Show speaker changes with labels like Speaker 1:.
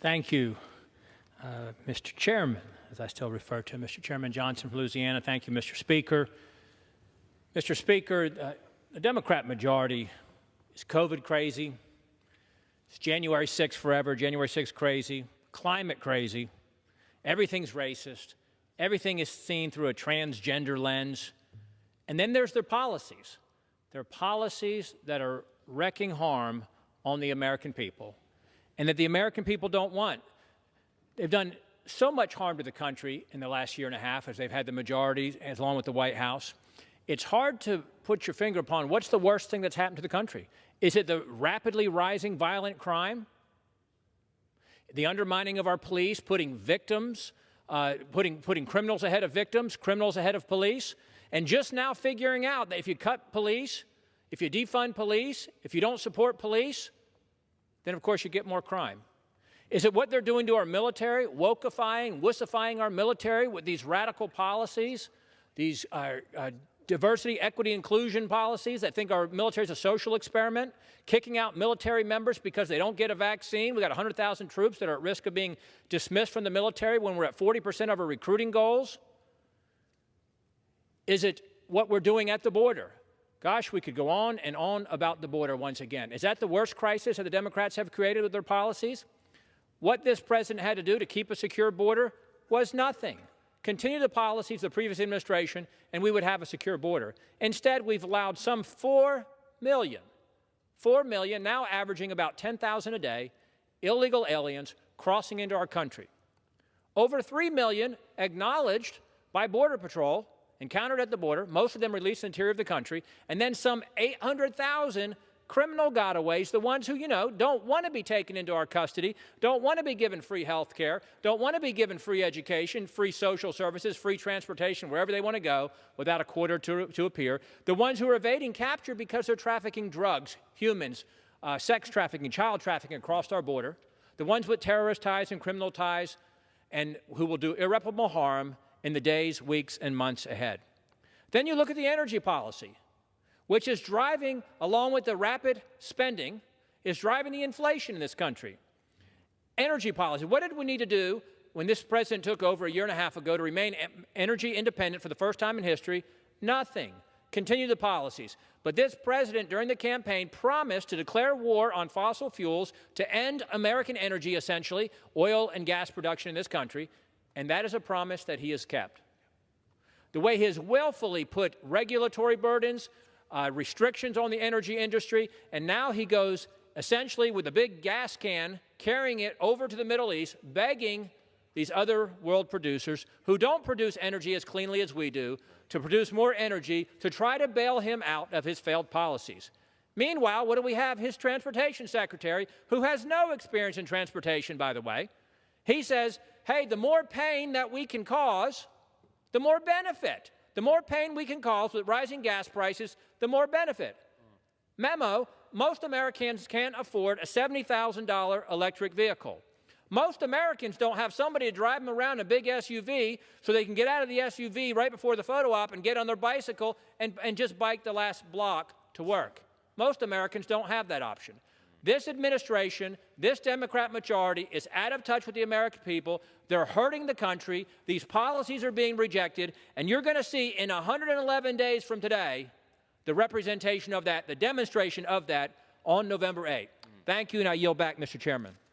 Speaker 1: Thank you, Mr. Chairman, as I still refer to Mr. Chairman Johnson from Louisiana. Thank you, Mr. Speaker. Mr. Speaker, the Democrat majority is COVID crazy. It's January 6th forever, January 6th crazy, climate crazy. Everything's racist. Everything is seen through a transgender lens. And then there's their policies. Their policies that are wreaking harm on the American people and that the American people don't want. They've done so much harm to the country in the last year and a half as they've had the majority, along with the White House. It's hard to put your finger upon what's the worst thing that's happened to the country. Is it the rapidly rising violent crime? The undermining of our police, putting victims, putting criminals ahead of victims, criminals ahead of police, and just now figuring out that if you cut police, if you defund police, if you don't support police, then of course you get more crime. Is it what they're doing to our military, wokeifying, wussifying our military with these radical policies, these diversity, equity, inclusion policies that think our military is a social experiment, kicking out military members because they don't get a vaccine? We got 100,000 troops that are at risk of being dismissed from the military when we're at 40% of our recruiting goals. Is it what we're doing at the border? Gosh, we could go on and on about the border once again. Is that the worst crisis that the Democrats have created with their policies? What this president had to do to keep a secure border was nothing. Continue the policies of the previous administration, and we would have a secure border. Instead, we've allowed some 4 million, now averaging about 10,000 a day, illegal aliens crossing into our country. Over 3 million acknowledged by Border Patrol, encountered at the border, most of them released in the interior of the country, and then some 800,000 criminal gotaways, the ones who, don't want to be taken into our custody, don't want to be given free health care, don't want to be given free education, free social services, free transportation, wherever they want to go without a quarter to appear. The ones who are evading capture because they're trafficking drugs, humans, sex trafficking, child trafficking across our border. The ones with terrorist ties and criminal ties and who will do irreparable harm in the days, weeks, and months ahead. Then you look at the energy policy, which is driving, along with the rapid spending, is driving the inflation in this country. Energy policy. What did we need to do when this president took over a year and a half ago to remain energy independent for the first time in history? Nothing. Continue the policies. But this president, during the campaign, promised to declare war on fossil fuels to end American energy, essentially, oil and gas production in this country, and that is a promise that he has kept. The way he has willfully put regulatory burdens, restrictions on the energy industry, and now he goes essentially with a big gas can, carrying it over to the Middle East, begging these other world producers who don't produce energy as cleanly as we do to produce more energy to try to bail him out of his failed policies. Meanwhile, what do we have? His transportation secretary, who has no experience in transportation, by the way. He says, hey, the more pain that we can cause, the more benefit. The more pain we can cause with rising gas prices, the more benefit. Memo, most Americans can't afford a $70,000 electric vehicle. Most Americans don't have somebody to drive them around in a big SUV so they can get out of the SUV right before the photo op and get on their bicycle and just bike the last block to work. Most Americans don't have that option. This administration, this Democrat majority is out of touch with the American people. They're hurting the country. These policies are being rejected. And you're going to see in 111 days from today the representation of that, the demonstration of that on November 8th. Thank you, and I yield back, Mr. Chairman.